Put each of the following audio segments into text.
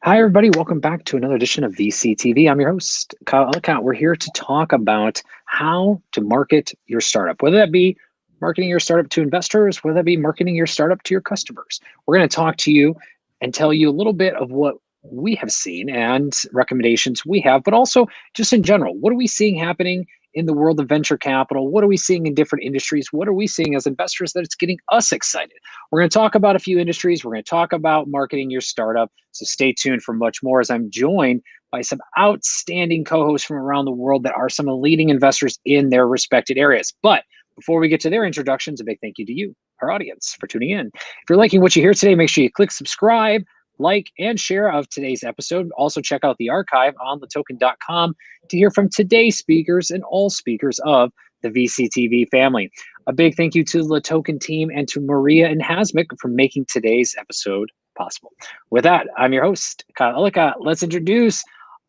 Hi, everybody. Welcome back to another edition of VC TV. I'm your host, Kyle Ellicott. We're here to talk about how to market your startup, whether that be marketing your startup to investors, whether that be marketing your startup to your customers. We're going to talk to you and tell you a little bit of what we have seen and recommendations we have, but also just in general, what are we seeing happening in the world of venture capital? What are we seeing in different industries? What are we seeing as investors that it's getting us excited? We're going to talk about a few industries. We're going to talk about marketing your startup. So stay tuned for much more as I'm joined by some outstanding co-hosts from around the world that are some of the leading investors in their respected areas. But before we get to their introductions, a big thank you to you, our audience, for tuning in. If you're liking what you hear today, make sure you click subscribe, like, and share of today's episode. Also check out the archive on thetoken.com to hear from today's speakers and all speakers of the VCTV family. A big thank you to the Token team and to Maria and Hasmik for making today's episode possible. With that, I'm your host, Kyle Ellicott. Let's introduce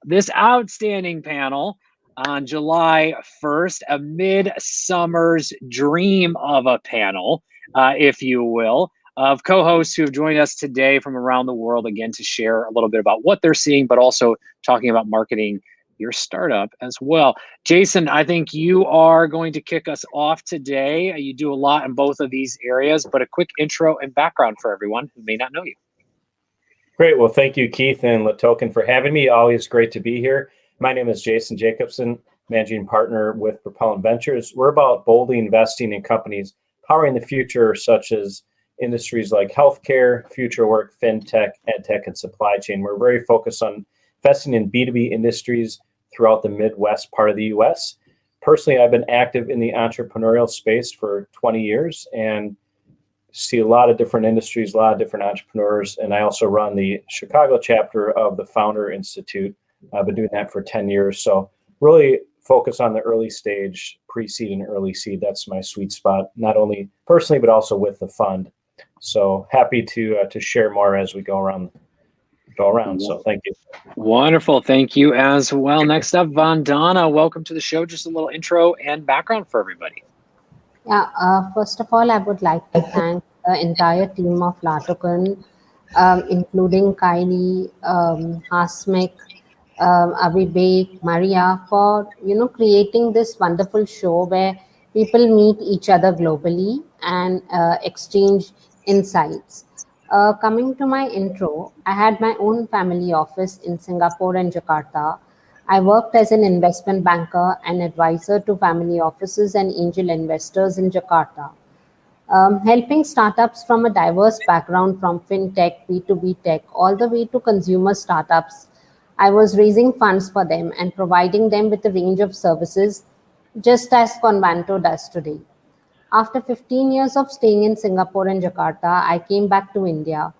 this outstanding panel on July 1st, a midsummer's dream of a panel, if you will, of co-hosts who have joined us today from around the world, again, to share a little bit about what they're seeing, but also talking about marketing your startup as well. Jason, I think you are going to kick us off today. You do a lot in both of these areas, but a quick intro and background for everyone who may not know you. Great. Well, thank you, Keith and LaToken, for having me. Always great to be here. My name is Jason Jacobson, managing partner with Propellant Ventures. We're about boldly investing in companies powering the future, such as industries like healthcare, future work, fintech, edtech, and supply chain. We're very focused on investing in B2B industries throughout the Midwest part of the U.S. Personally, I've been active in the entrepreneurial space for 20 years and see a lot of different industries, a lot of different entrepreneurs. And I also run the Chicago chapter of the Founder Institute. I've been doing that for 10 years. So really focus on the early stage, pre-seed and early seed. That's my sweet spot, not only personally, but also with the fund. So happy to share more as we go around. So thank you. Wonderful. Thank you as well. Next up, Vandana. Welcome to the show. Just a little intro and background for everybody. Yeah, first of all, I would like to thank the entire team of LaToken, including Kylie, Hasmik, Abhibek, Maria, for creating this wonderful show where people meet each other globally and exchange insights. Coming to my intro, I had my own family office in Singapore and Jakarta. I worked as an investment banker and advisor to family offices and angel investors in Jakarta, helping startups from a diverse background from Fin-Tech, B2B Tech, all the way to consumer startups. I was raising funds for them and providing them with a range of services, just as Convanto does today. After 15 years of staying in Singapore and Jakarta, I came back to India.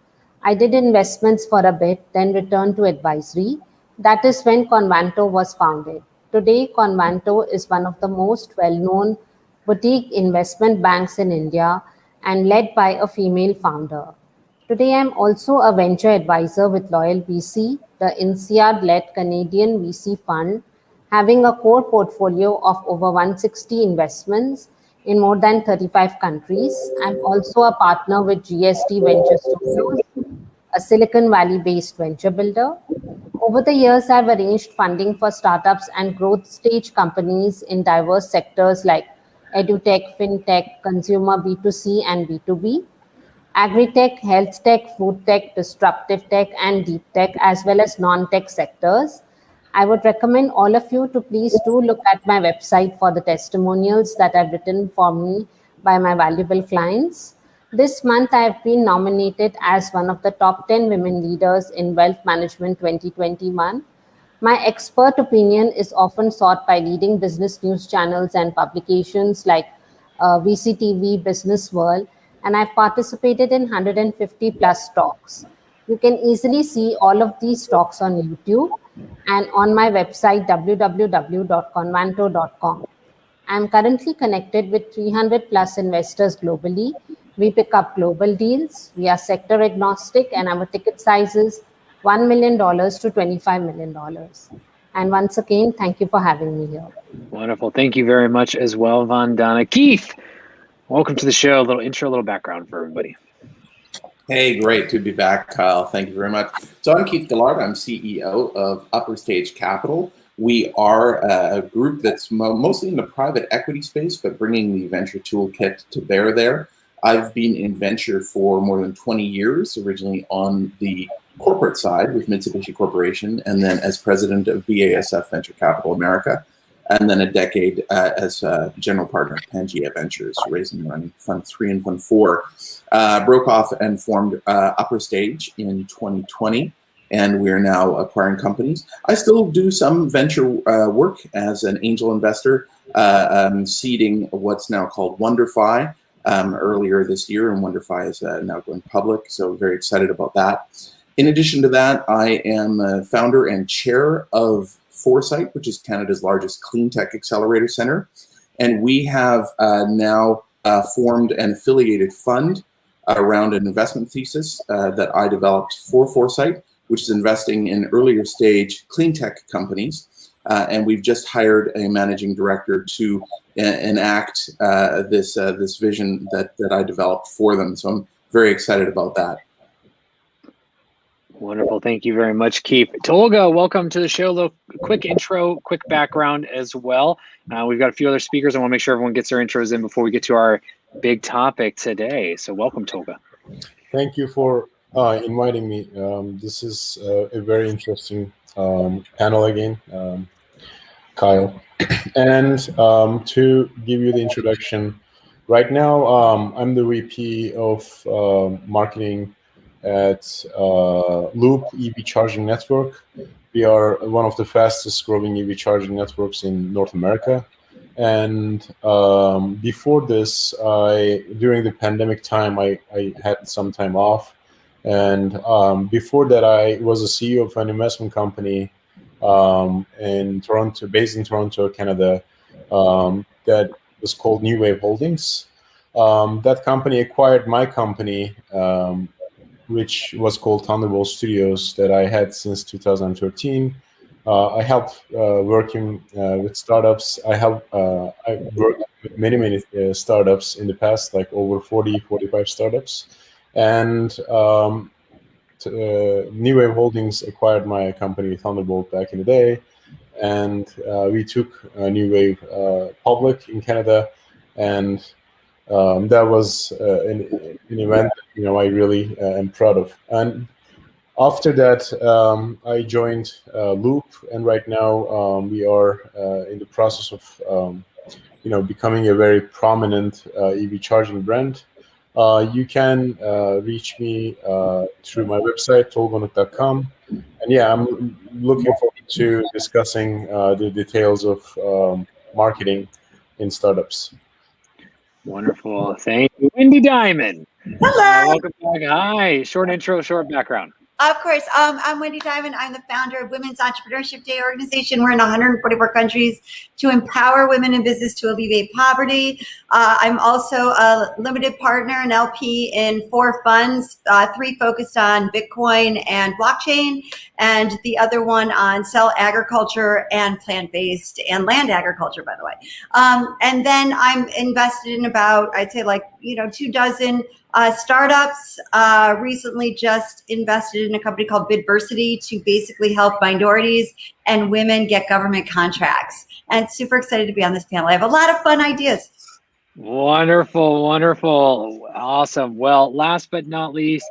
I did investments for a bit, then returned to advisory. That is when Convanto was founded. Today, Convanto is one of the most well-known boutique investment banks in India and led by a female founder. Today, I'm also a venture advisor with Loyal VC, the INSEAD-led Canadian VC Fund, having a core portfolio of over 160 investments in more than 35 countries. I'm also a partner with GST Venture Studios, a Silicon Valley-based venture builder. Over the years, I've arranged funding for startups and growth stage companies in diverse sectors like edutech, fintech, consumer B2C and B2B, agri-tech, health tech, food tech, disruptive tech, and deep tech, as well as non-tech sectors. I would recommend all of you to please do look at my website for the testimonials that I've written for me by my valuable clients. This month, I have been nominated as one of the top 10 women leaders in Wealth Management 2021. My expert opinion is often sought by leading business news channels and publications like VCTV, Business World, and I've participated in 150 plus talks. You can easily see all of these talks on YouTube and on my website, www.convanto.com. I'm currently connected with 300 plus investors globally. We pick up global deals. We are sector agnostic, and our ticket size is $1 million to $25 million. And once again, thank you for having me here. Wonderful. Thank you very much as well, Vandana. Keith, welcome to the show. A little intro, a little background for everybody. Hey, great to be back, Kyle. Thank you very much. So I'm Keith Gillard. I'm CEO of Upper Stage Capital. We are a group that's mostly in the private equity space, but bringing the venture toolkit to bear there. I've been in venture for more than 20 years, originally on the corporate side with Mitsubishi Corporation, and then as president of BASF Venture Capital America, and then a decade as general partner of Pangea Ventures, raising and running Fund 3 and Fund 4. Broke off and formed Upper Stage in 2020, and we are now acquiring companies. I still do some venture work as an angel investor, seeding what's now called WonderFi earlier this year, and WonderFi is now going public, so very excited about that. In addition to that, I am a founder and chair of Foresight, which is Canada's largest clean tech accelerator center. And we have now formed an affiliated fund around an investment thesis that I developed for Foresight, which is investing in earlier stage clean tech companies. And we've just hired a managing director to enact this vision that I developed for them. So I'm very excited about that. Wonderful. Thank you very much, Keith. Tolga, welcome to the show. A little quick intro, quick background as well. We've got a few other speakers. I want to make sure everyone gets their intros in before we get to our big topic today. So welcome, Tolga. Thank you for inviting me. This is a very interesting panel again, Kyle. And to give you the introduction, right now I'm the VP of marketing at Loop EV Charging Network. We are one of the fastest growing EV charging networks in North America. And before this, during the pandemic time, I had some time off. And before that, I was a CEO of an investment company in Toronto, based in Toronto, Canada, that was called New Wave Holdings. That company acquired my company, which was called Thunderbolt Studios, that I had since 2013. I helped working with startups. I worked with many startups in the past, like over 40, 45 startups. And New Wave Holdings acquired my company Thunderbolt back in the day. And we took New Wave public in Canada. And that was an event that, I really am proud of. And after that, I joined Loop, and right now we are in the process of becoming a very prominent EV charging brand. You can reach me through my website, tolgonuk.com. And yeah, I'm looking forward to discussing the details of marketing in startups. Wonderful. Thank you. Wendy Diamond. Hello. Welcome back. Hi. Short intro, short background. Of course. I'm Wendy Diamond. I'm the founder of Women's Entrepreneurship Day organization. We're in 144 countries to empower women in business to alleviate poverty. I'm also a limited partner and LP in 4 funds, 3 focused on Bitcoin and blockchain, and the other one on cell agriculture and plant-based and land agriculture, by the way. And then I'm invested in about, I'd say 2 dozen startups. Recently just invested in a company called Bidversity to basically help minorities and women get government contracts. And super excited to be on this panel. I have a lot of fun ideas. Wonderful, wonderful. Awesome. Well, last but not least,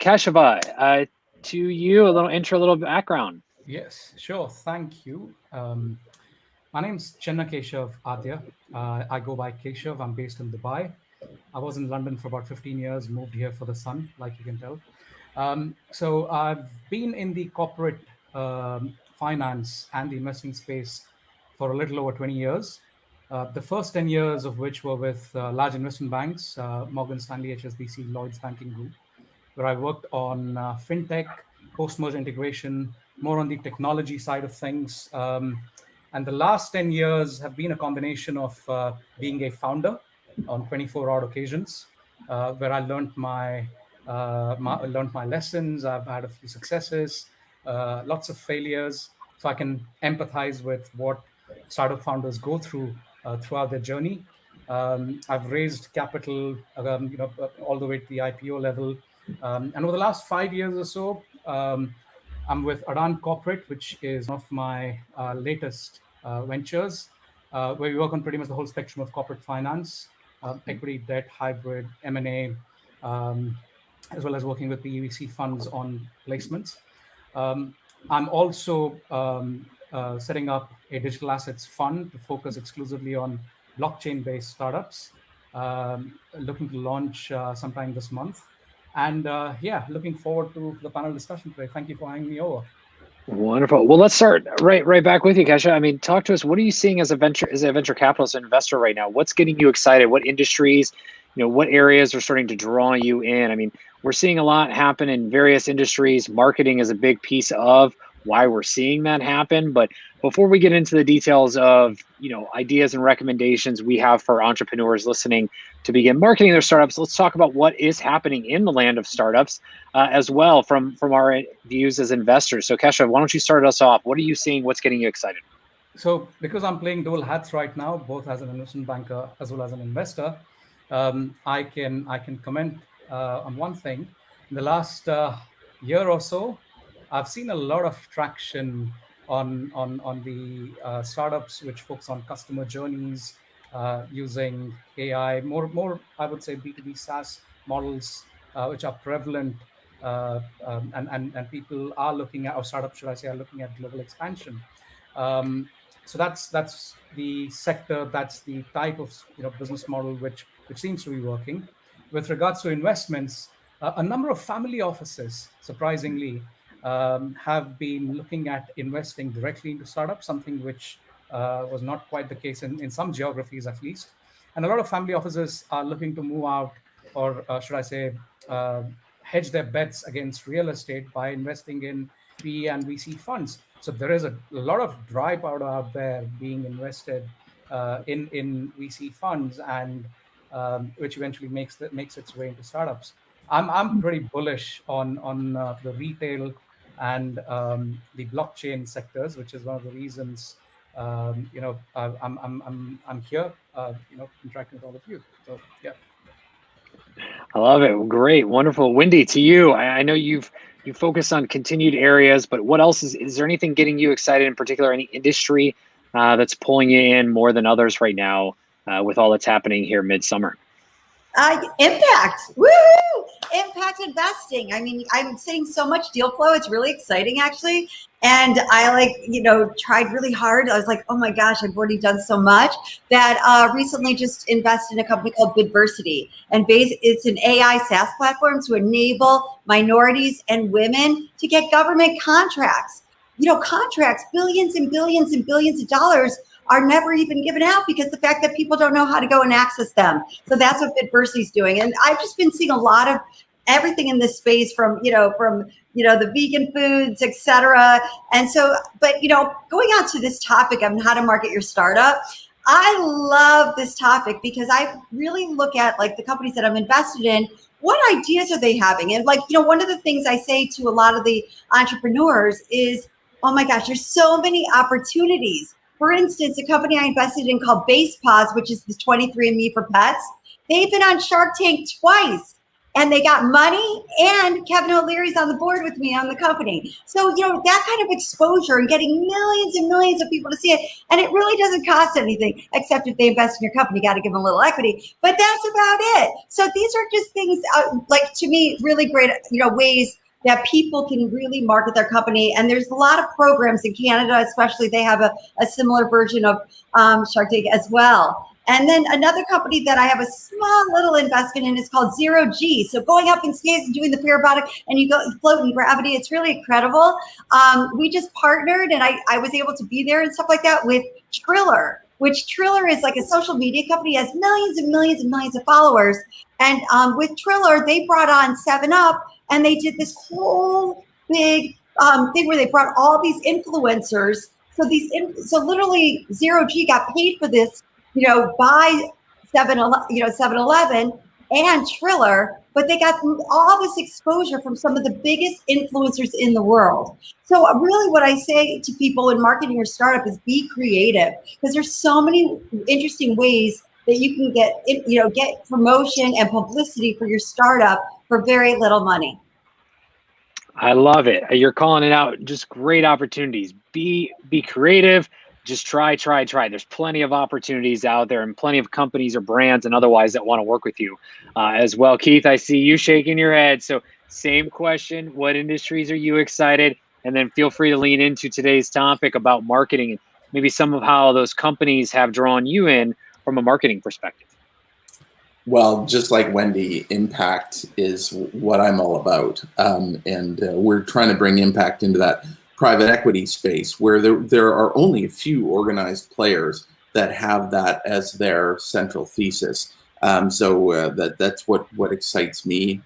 Keshava, to you, a little intro, a little background. Yes, sure. Thank you. My name's Chenna Keshav Adya. I go by Keshav. I'm based in Dubai. I was in London for about 15 years, moved here for the sun, like you can tell. So I've been in the corporate finance and the investing space for a little over 20 years. The first 10 years of which were with large investment banks, Morgan Stanley, HSBC, Lloyds Banking Group, where I worked on fintech, post-merger integration, more on the technology side of things. And the last 10 years have been a combination of being a founder on 24 odd occasions, where I learned my lessons. I've had a few successes, lots of failures, so I can empathize with what startup founders go through throughout their journey. I've raised capital, all the way to the IPO level, And over the last 5 years or so, I'm with Adan Corporate, which is one of my latest ventures, where we work on pretty much the whole spectrum of corporate finance, equity, debt, hybrid, M&A, as well as working with VC funds on placements. I'm also setting up a digital assets fund to focus exclusively on blockchain-based startups, looking to launch sometime this month. And looking forward to the panel discussion today. Thank you for having me over. Wonderful. Well, let's start right back with you, Keshav. I mean, talk to us. What are you seeing as a venture capitalist investor right now? What's getting you excited? What industries, what areas are starting to draw you in? I mean, we're seeing a lot happen in various industries. Marketing is a big piece of why we're seeing that happen. But before we get into the details of, ideas and recommendations we have for entrepreneurs listening to begin marketing their startups, let's talk about what is happening in the land of startups as well from our views as investors. So Keshav, why don't you start us off? What are you seeing? What's getting you excited? So because I'm playing dual hats right now, both as an investment banker as well as an investor, I can comment on one thing. In the last year or so, I've seen a lot of traction on the startups which focus on customer journeys using AI, more I would say B2B SaaS models which are prevalent, and people are looking at, or startups should I say, are looking at global expansion. So that's the sector, that's the type of business model which seems to be working. With regards to investments, a number of family offices, surprisingly, have been looking at investing directly into startups, something which was not quite the case in some geographies at least. And a lot of family offices are looking to move out, or should I say, hedge their bets against real estate by investing in PE and VC funds. So there is a lot of dry powder out there being invested in VC funds, and which eventually makes its way into startups. I'm pretty bullish on the retail and the blockchain sectors, which is one of the reasons I'm here, interacting with all of you. So yeah. I love it. Great, wonderful. Wendy, to you. I know you focus on continued areas, but what else is there anything getting you excited in particular? Any industry that's pulling you in more than others right now with all that's happening here midsummer? Impact. Woo! Impact investing. I mean, I'm seeing so much deal flow. It's really exciting, actually. And I tried really hard. I was like, oh my gosh, I've already done so much that recently just invested in a company called Bidversity. And it's an AI SaaS platform to enable minorities and women to get government contracts. Contracts, billions and billions and billions of dollars are never even given out because the fact that people don't know how to go and access them. So that's what Bidversity is doing. And I've just been seeing a lot of everything in this space from the vegan foods, et cetera. And so, but, going on to this topic on how to market your startup, I love this topic because I really look at the companies that I'm invested in. What ideas are they having? And one of the things I say to a lot of the entrepreneurs is, oh my gosh, there's so many opportunities. For instance, a company I invested in called BasePause, which is the 23andMe for pets, they've been on Shark Tank twice, and they got money, and Kevin O'Leary's on the board with me on the company. So, that kind of exposure and getting millions and millions of people to see it, and it really doesn't cost anything, except if they invest in your company, you got to give them a little equity, but that's about it. So these are just things, to me, really great, ways that people can really market their company. And there's a lot of programs in Canada, especially. They have a similar version of Shark Tank as well. And then another company that I have a small little investment in is called Zero G. So going up in space and doing the parabatic, and you go float in gravity, it's really incredible. We just partnered, and I was able to be there and stuff like that with Triller, which Triller is like a social media company, has millions and millions and millions of followers. And with Triller, they brought on 7up, and they did this whole big thing where they brought all these influencers. So literally Zero G got paid for this, by 7-Eleven and Triller, but they got all this exposure from some of the biggest influencers in the world. So really what I say to people in marketing your startup is be creative, because there's so many interesting ways that you can get promotion and publicity for your startup for very little money. I love it. You're calling it out. Just great opportunities. Be creative. Just try. There's plenty of opportunities out there and plenty of companies or brands and otherwise that want to work with you as well. Keith, I see you shaking your head. So same question. What industries are you excited? And then feel free to lean into today's topic about marketing and maybe some of how those companies have drawn you in from a marketing perspective. Well, just like Wendy, impact is what I'm all about. And we're trying to bring impact into that private equity space where there are only a few organized players that have that as their central thesis. So that's what excites me.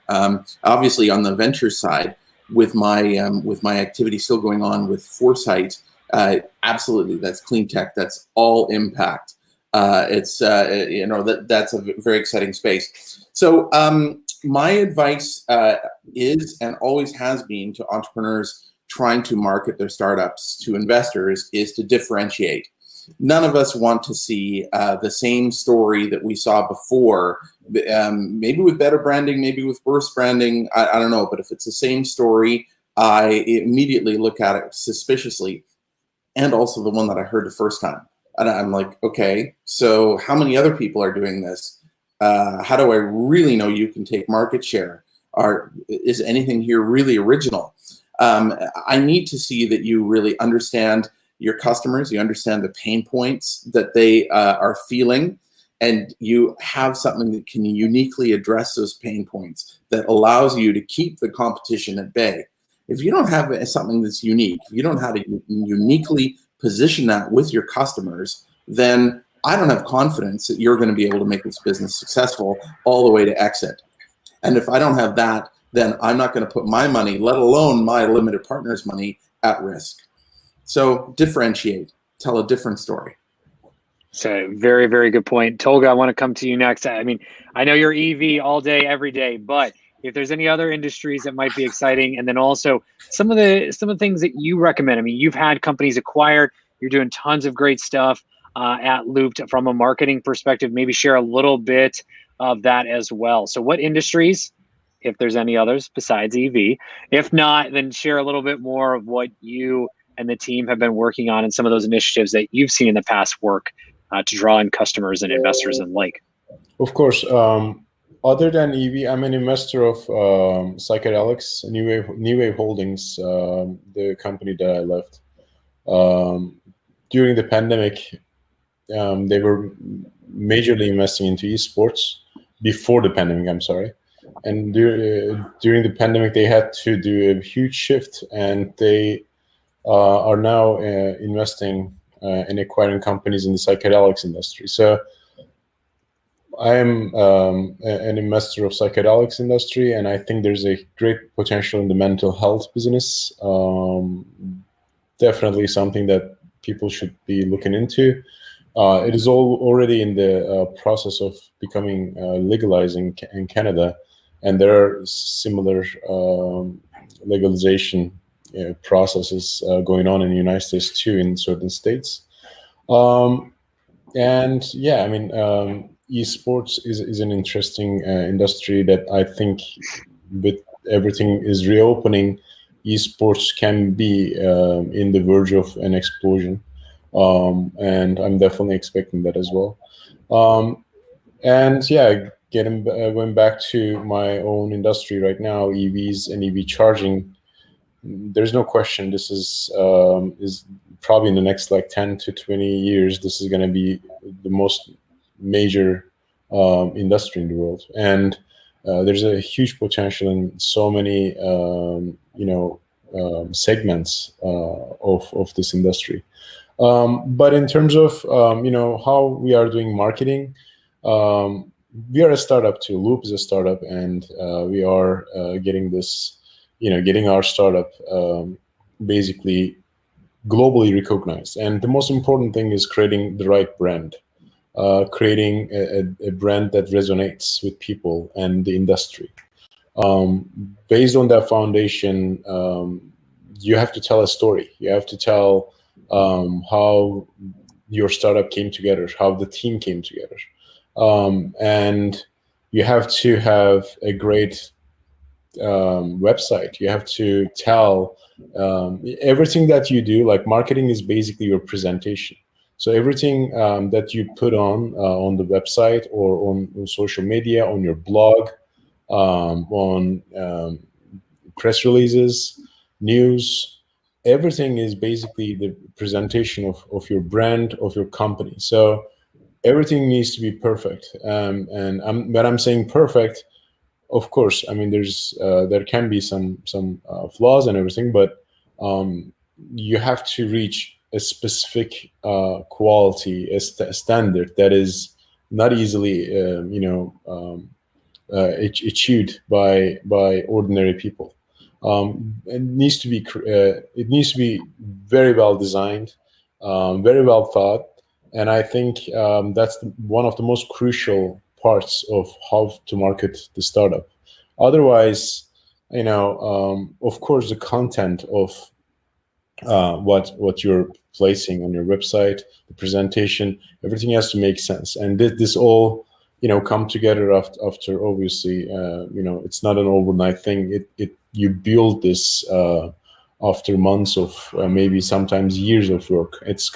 Obviously, on the venture side, with my activity still going on with Foresight, absolutely, that's clean tech. That's all impact. That's a very exciting space. So my advice is and always has been to entrepreneurs trying to market their startups to investors is to differentiate. None of us want to see the same story that we saw before, maybe with better branding, maybe with worse branding, I don't know. But if it's the same story, I immediately look at it suspiciously, and also the one that I heard the first time. And I'm like, okay, so how many other people are doing this? How do I really know you can take market share? Is anything here really original? I need to see that you really understand your customers, you understand the pain points that they are feeling, and you have something that can uniquely address those pain points that allows you to keep the competition at bay. If you don't have something that's unique, if you don't know how to uniquely position that with your customers, then I don't have confidence that you're going to be able to make this business successful all the way to exit. And if I don't have that, then I'm not going to put my money, let alone my limited partners' money, at risk. So differentiate, tell a different story. So very, very good point. Tolga, I want to come to you next. I mean, I know you're EV all day, every day, but if there's any other industries that might be exciting, and then also some of the things that you recommend. I mean, you've had companies acquired, you're doing tons of great stuff at Looped from a marketing perspective. Maybe share a little bit of that as well. So what industries, if there's any others besides EV, if not, then share a little bit more of what you and the team have been working on and some of those initiatives that you've seen in the past work to draw in customers and investors and like. Of course. Other than EV, I'm an investor of psychedelics, New Wave Holdings, the company that I left. During the pandemic, they were majorly investing into esports. Before the pandemic, I'm sorry. And during the pandemic, they had to do a huge shift, and they are now investing in acquiring companies in the psychedelics industry. So I am an investor of psychedelics industry, and I think there's a great potential in the mental health business. Definitely something that people should be looking into. It is already in the process of becoming legalizing in Canada, and there are similar legalization processes going on in the United States too, in certain states. And yeah, I mean, esports is an interesting industry that I think with everything is reopening, esports can be in the verge of an explosion. And I'm definitely expecting that as well. And yeah, going back to my own industry right now, EVs and EV charging, there's no question this is probably in the next like 10 to 20 years, this is going to be the most major industry in the world. And there's a huge potential in so many segments of this industry. But in terms of how we are doing marketing, we are a startup too. Loop is a startup, and we are getting this, getting our startup basically globally recognized. And the most important thing is creating the right brand, creating a brand that resonates with people and the industry. Based on that foundation, you have to tell a story. You have to tell how your startup came together, how the team came together. and you have to have a great website. You have to tell everything that you do. Like marketing is basically your presentation. So everything that you put on the website or on social media, on your blog, on press releases, news, everything is basically the presentation of your brand, of your company. So everything needs to be perfect. And when I'm saying perfect, of course, I mean there can be some flaws and everything, but you have to reach a specific quality, a standard that is not easily achieved by ordinary people. It needs to be very well designed, very well thought, and I think that's one of the most crucial parts of how to market the startup. Otherwise, of course, the content of what you're placing on your website, the presentation, everything has to make sense, and this all come together after obviously it's not an overnight thing. You build this after months of maybe sometimes years of work. It's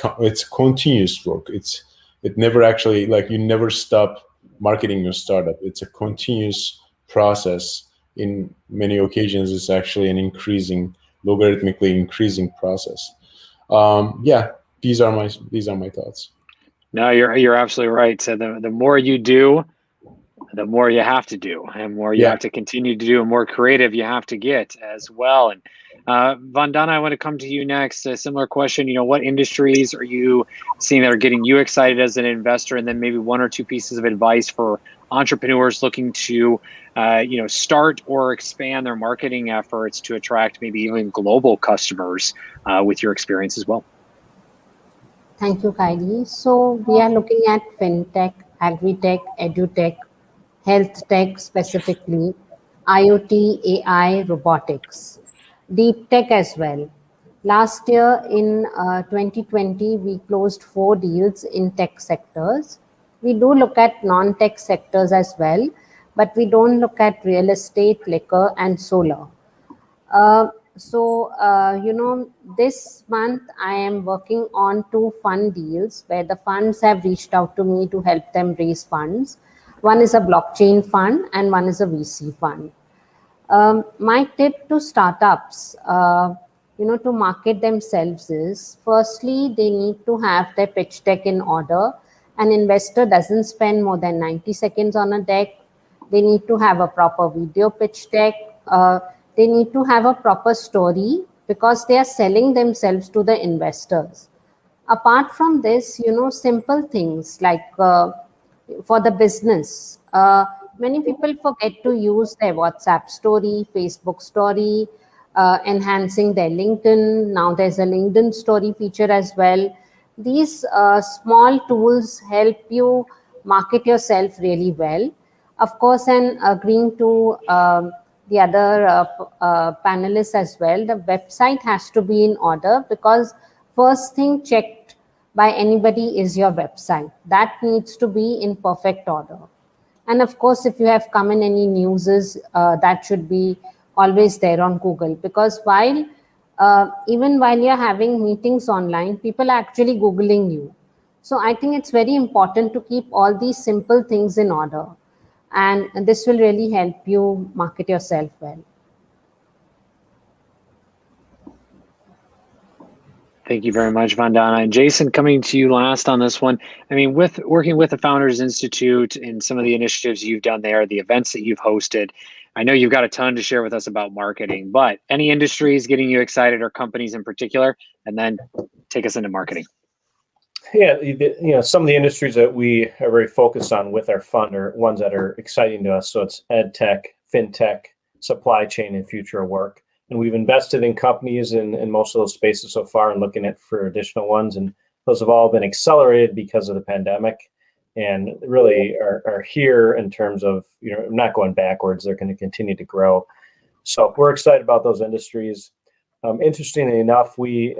continuous work. It never actually, like, you never stop marketing your startup. It's a continuous process. In many occasions, it's actually an logarithmically increasing process. These are my thoughts. No, you're absolutely right. So the more you do, the more you have to do, and more you have to continue to do, and more creative you have to get as well. And Vandana, I want to come to you next. A similar question. What industries are you seeing that are getting you excited as an investor, and then maybe one or two pieces of advice for entrepreneurs looking to start or expand their marketing efforts to attract maybe even global customers with your experience as well. Thank you, Kylie. So we are looking at fintech, agri-tech, edu-tech, health tech specifically, IoT, AI, robotics, deep tech as well. Last year in 2020, we closed 4 deals in tech sectors. We do look at non-tech sectors as well, but we don't look at real estate, liquor, and solar. This month I am working on 2 fund deals where the funds have reached out to me to help them raise funds. One is a blockchain fund and one is a VC fund. My tip to startups, to market themselves is, firstly, they need to have their pitch deck in order. An investor doesn't spend more than 90 seconds on a deck. They need to have a proper video pitch deck. They need to have a proper story because they are selling themselves to the investors. Apart from this, simple things like for the business, many people forget to use their WhatsApp story, Facebook story, enhancing their LinkedIn. Now there's a LinkedIn story feature as well. These small tools help you market yourself really well. Of course, and agreeing to the other panelists as well, the website has to be in order, because first thing checked by anybody is your website. That needs to be in perfect order. And of course, if you have come in any newses, that should be always there on Google, because even while you're having meetings online, people are actually Googling you. So I think it's very important to keep all these simple things in order. And this will really help you market yourself well. Thank you very much, Vandana. And Jason, coming to you last on this one. I mean, with working with the Founders Institute and some of the initiatives you've done there, the events that you've hosted, I know you've got a ton to share with us about marketing, but any industries getting you excited, or companies in particular, and then take us into marketing. Yeah, some of the industries that we are very focused on with our fund are ones that are exciting to us. So it's ed tech, fintech, supply chain, and future of work. And we've invested in companies in most of those spaces so far, and looking at for additional ones. And those have all been accelerated because of the pandemic, and really are here in terms of, not going backwards. They're going to continue to grow. So we're excited about those industries. Interestingly enough, we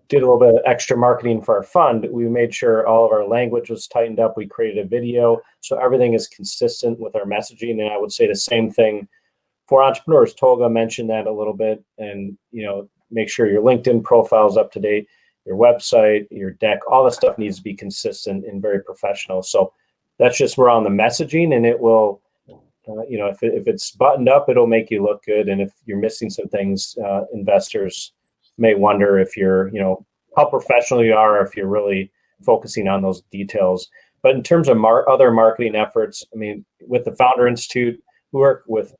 did a little bit of extra marketing for our fund, we made sure all of our language was tightened up. We created a video, so everything is consistent with our messaging. And I would say the same thing for entrepreneurs. Tolga mentioned that a little bit, and make sure your LinkedIn profile is up to date, your website, your deck, all the stuff needs to be consistent and very professional. So that's just around the messaging, and it will, if it's buttoned up, it'll make you look good. And if you're missing some things, investors may wonder if you're, how professional you are, if you're really focusing on those details. But in terms of other marketing efforts, I mean, with the Founder Institute, we work with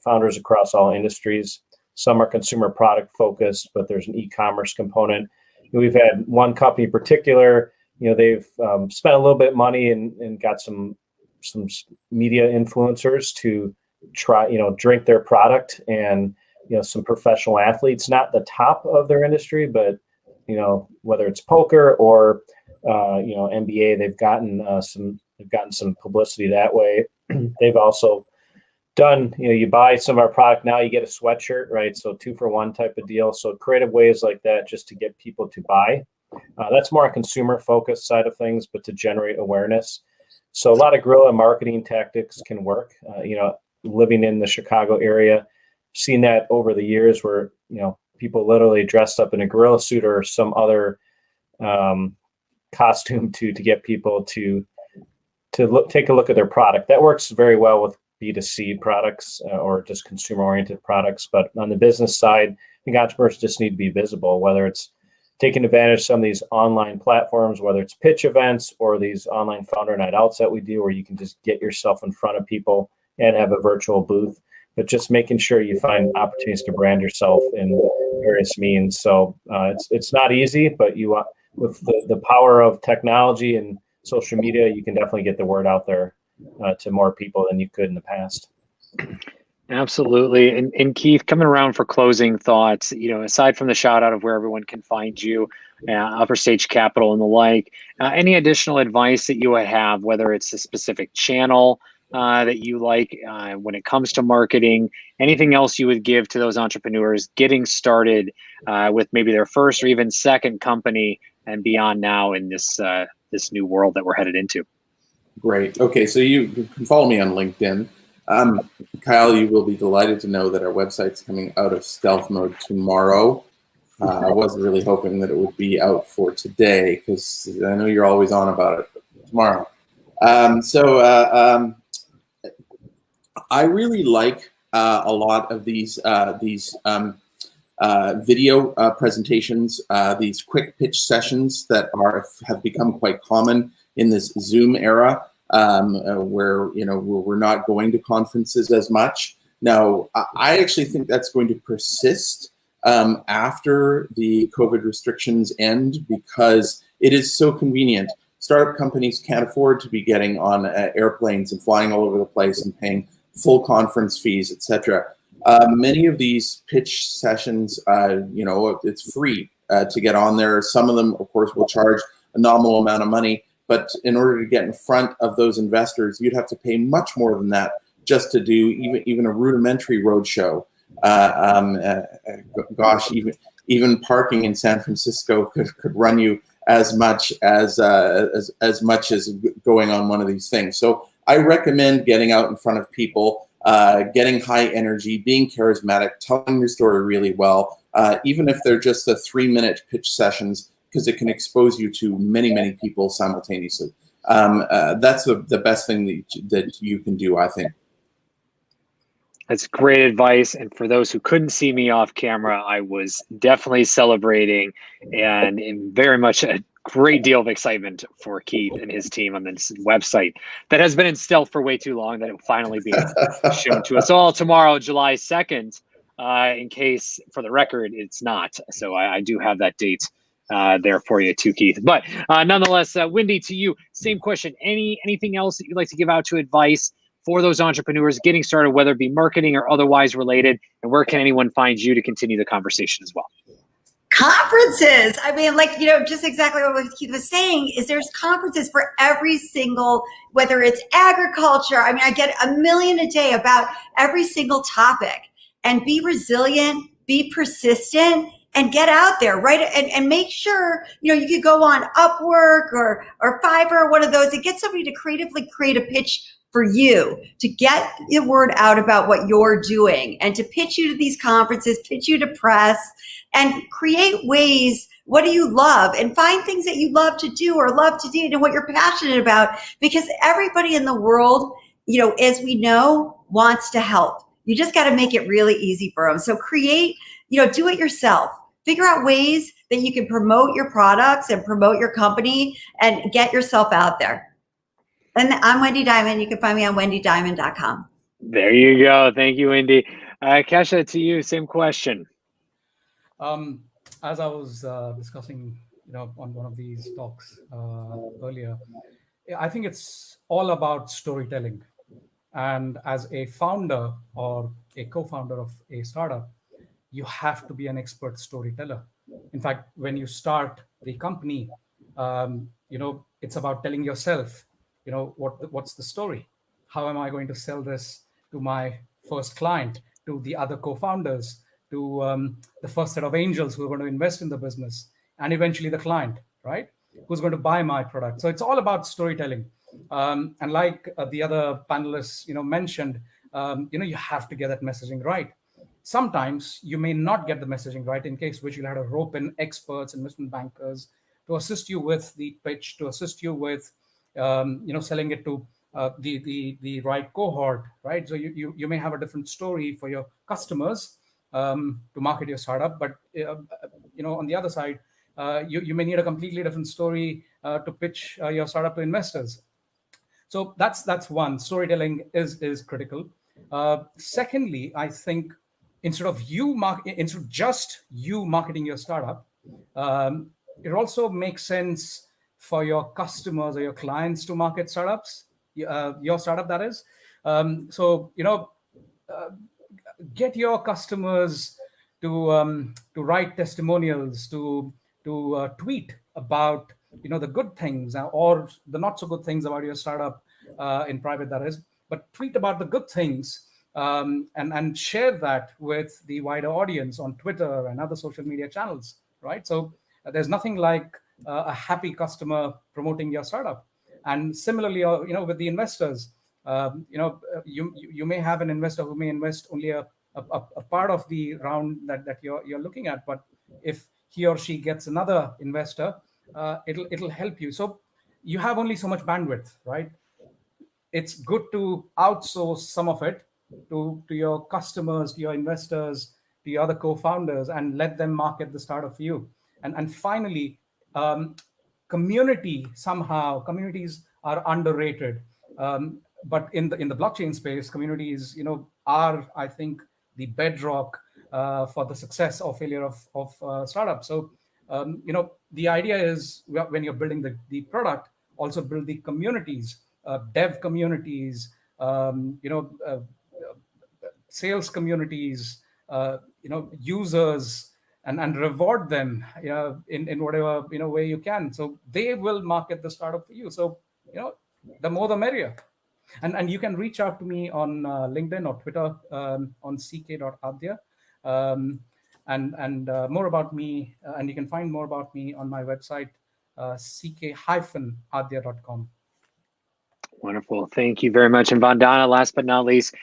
founders across all industries. Some are consumer product focused, but there's an e-commerce component. We've had one company in particular, they've spent a little bit of money and got some media influencers to try, drink their product, and some professional athletes, not the top of their industry, but whether it's poker or NBA, they've gotten some publicity that way. They've also done, you buy some of our product now, you get a sweatshirt, right? So 2-for-1 type of deal. So creative ways like that just to get people to buy. That's more a consumer focused side of things, but to generate awareness. So a lot of guerrilla marketing tactics can work. Living in the Chicago area, seen that over the years where, people literally dressed up in a gorilla suit or some other costume to get people to take a look at their product. That works very well with B2C products or just consumer-oriented products. But on the business side, I think entrepreneurs just need to be visible, whether it's taking advantage of some of these online platforms, whether it's pitch events or these online founder night outs that we do, where you can just get yourself in front of people and have a virtual booth, but just making sure you find opportunities to brand yourself in various means. So it's not easy, but with the power of technology and social media, you can definitely get the word out there to more people than you could in the past. Absolutely. And Keith, coming around for closing thoughts, aside from the shout out of where everyone can find you, Upper Stage Capital and the like, any additional advice that you would have, whether it's a specific channel that you like when it comes to marketing, anything else you would give to those entrepreneurs getting started with maybe their first or even second company and beyond now in this new world that we're headed into? Great. Okay, so you can follow me on LinkedIn. Kyle, you will be delighted to know that our website's coming out of stealth mode tomorrow. I wasn't really hoping that it would be out for today because I know you're always on about it. Tomorrow. I really like a lot of these video presentations, these quick pitch sessions that have become quite common in this Zoom era, where we're not going to conferences as much. Now, I actually think that's going to persist after the COVID restrictions end, because it is so convenient. Startup companies can't afford to be getting on airplanes and flying all over the place and paying full conference fees, etc. Many of these pitch sessions, it's free to get on there. Some of them, of course, will charge a nominal amount of money, but in order to get in front of those investors, you'd have to pay much more than that just to do even a rudimentary roadshow. Gosh, even parking in San Francisco could run you as much as going on one of these things. So I recommend getting out in front of people, getting high energy, being charismatic, telling your story really well, even if they're just the 3-minute pitch sessions, because it can expose you to many, many people simultaneously. That's the best thing that you can do, I think. That's great advice. And for those who couldn't see me off camera, I was definitely celebrating and in very much a great deal of excitement for Keith and his team on this website that has been in stealth for way too long, that it will finally be shown to us all tomorrow, July 2nd, in case, for the record, it's not. So I do have that date there for you too, Keith. But nonetheless, Wendy, to you, same question. Anything else that you'd like to give out to advice for those entrepreneurs getting started, whether it be marketing or otherwise related, and where can anyone find you to continue the conversation as well? Conferences. I mean, just exactly what Keith was saying is there's conferences for every single, whether it's agriculture. I mean, I get a million a day about every single topic. And be resilient, be persistent, and get out there, right? And make sure, you could go on Upwork or Fiverr, one of those, and get somebody to creatively create a pitch for you to get the word out about what you're doing and to pitch you to these conferences, pitch you to press, and create ways. What do you love? And find things that you love to do or love to do and what you're passionate about, because everybody in the world, as we know, wants to help. You just got to make it really easy for them. So create, do it yourself. Figure out ways that you can promote your products and promote your company and get yourself out there. And I'm Wendy Diamond. You can find me on wendydiamond.com. There you go. Thank you, Wendy. Kesha, to you, same question. As I was discussing, on one of these talks earlier, I think it's all about storytelling. And as a founder or a co-founder of a startup, you have to be an expert storyteller. In fact, when you start the company, it's about telling yourself, what's the story? How am I going to sell this to my first client, to the other co-founders, to the first set of angels who are going to invest in the business, and eventually the client, right? Who's going to buy my product? So it's all about storytelling. And like the other panelists, mentioned, you have to get that messaging right. Sometimes you may not get the messaging right, in case which you'll have to rope in experts, investment bankers to assist you with the pitch, to assist you with, selling it to the right cohort, right? So you may have a different story for your customers to market your startup, but on the other side, you may need a completely different story to pitch your startup to investors. So that's one. Storytelling is critical. Secondly, I think instead of just you marketing your startup, it also makes sense for your customers or your clients to market startups, your startup, that is. Get your customers to write testimonials, to tweet about the good things or the not so good things about your startup in private, that is, but tweet about the good things and share that with the wider audience on Twitter and other social media channels, right? So there's nothing like a happy customer promoting your startup. And similarly, with the investors, you may have an investor who may invest only a part of the round that you're looking at, but if he or she gets another investor, it'll help you. So you have only so much bandwidth, right? It's good to outsource some of it to your customers, to your investors, to your other co-founders, and let them market the startup for you. And finally, communities are underrated. But in the blockchain space, communities, are, I think, the bedrock for the success or failure of startups. So, the idea is when you're building the product, also build the communities, dev communities, sales communities, users, and reward them in whatever way you can. So they will market the startup for you. So the more the merrier. And you can reach out to me on LinkedIn or Twitter on ck.adya. And more about me, and you can find more about me on my website, ck-adya.com. Wonderful. Thank you very much. And Vandana, last but not least,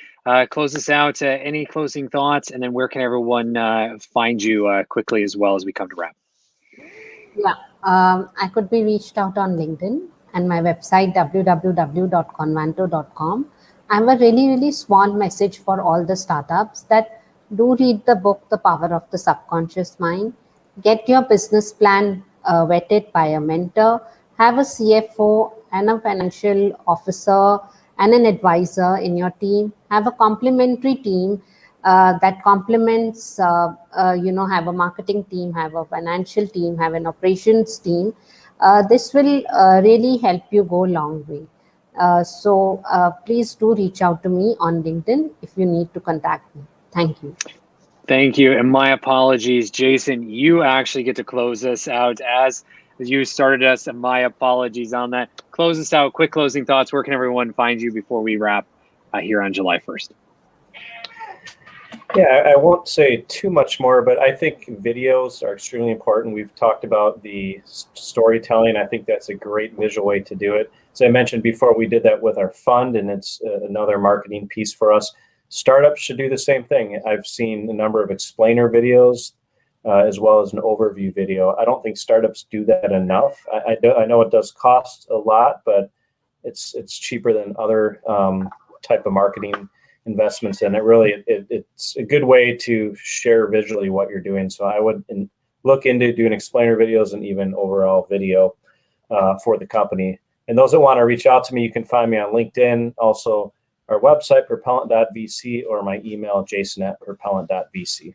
close us out. Any closing thoughts? And then where can everyone find you quickly as well as we come to wrap? Yeah, I could be reached out on LinkedIn and my website, www.convanto.com. I have a really, really small message for all the startups that do read the book, The Power of the Subconscious Mind. Get your business plan vetted by a mentor. Have a CFO and a financial officer and an advisor in your team. Have a complementary team that complements, have a marketing team, have a financial team, have an operations team. This will really help you go a long way. So please do reach out to me on LinkedIn if you need to contact me. Thank you. Thank you. And my apologies, Jason, you actually get to close us out as you started us, and my apologies on that. Close us out. Quick closing thoughts. Where can everyone find you before we wrap here on July 1st? Yeah, I won't say too much more, but I think videos are extremely important. We've talked about the storytelling. I think that's a great visual way to do it. As I mentioned before, we did that with our fund, and it's another marketing piece for us. Startups should do the same thing. I've seen a number of explainer videos as well as an overview video. I don't think startups do that enough. I know it does cost a lot, but it's cheaper than other type of marketing investments, and it's a good way to share visually what you're doing. So I would look into doing explainer videos and even overall video for the company. And those that want to reach out to me, you can find me on LinkedIn, also our website, propellant.vc, or my email, jason@propellant.vc.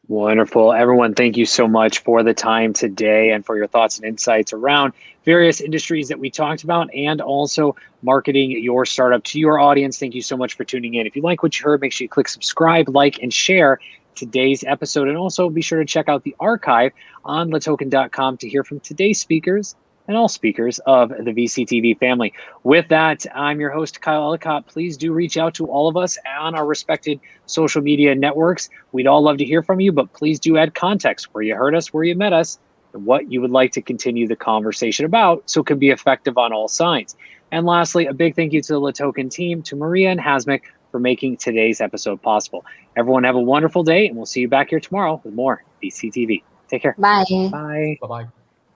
Wonderful. Everyone, thank you so much for the time today and for your thoughts and insights around various industries that we talked about and also marketing your startup to your audience. Thank you so much for tuning in. If you like what you heard, make sure you click subscribe, like, and share today's episode. And also be sure to check out the archive on letoken.com to hear from today's speakers and all speakers of the VCTV family. With that, I'm your host, Kyle Ellicott. Please do reach out to all of us on our respected social media networks. We'd all love to hear from you, but please do add context, where you heard us, where you met us, and what you would like to continue the conversation about so it can be effective on all sides. And lastly, a big thank you to the Letoken team, to Maria and Hasmik for making today's episode possible. Everyone have a wonderful day, and we'll see you back here tomorrow with more VCTV. Take care. Bye. Bye. Bye-bye.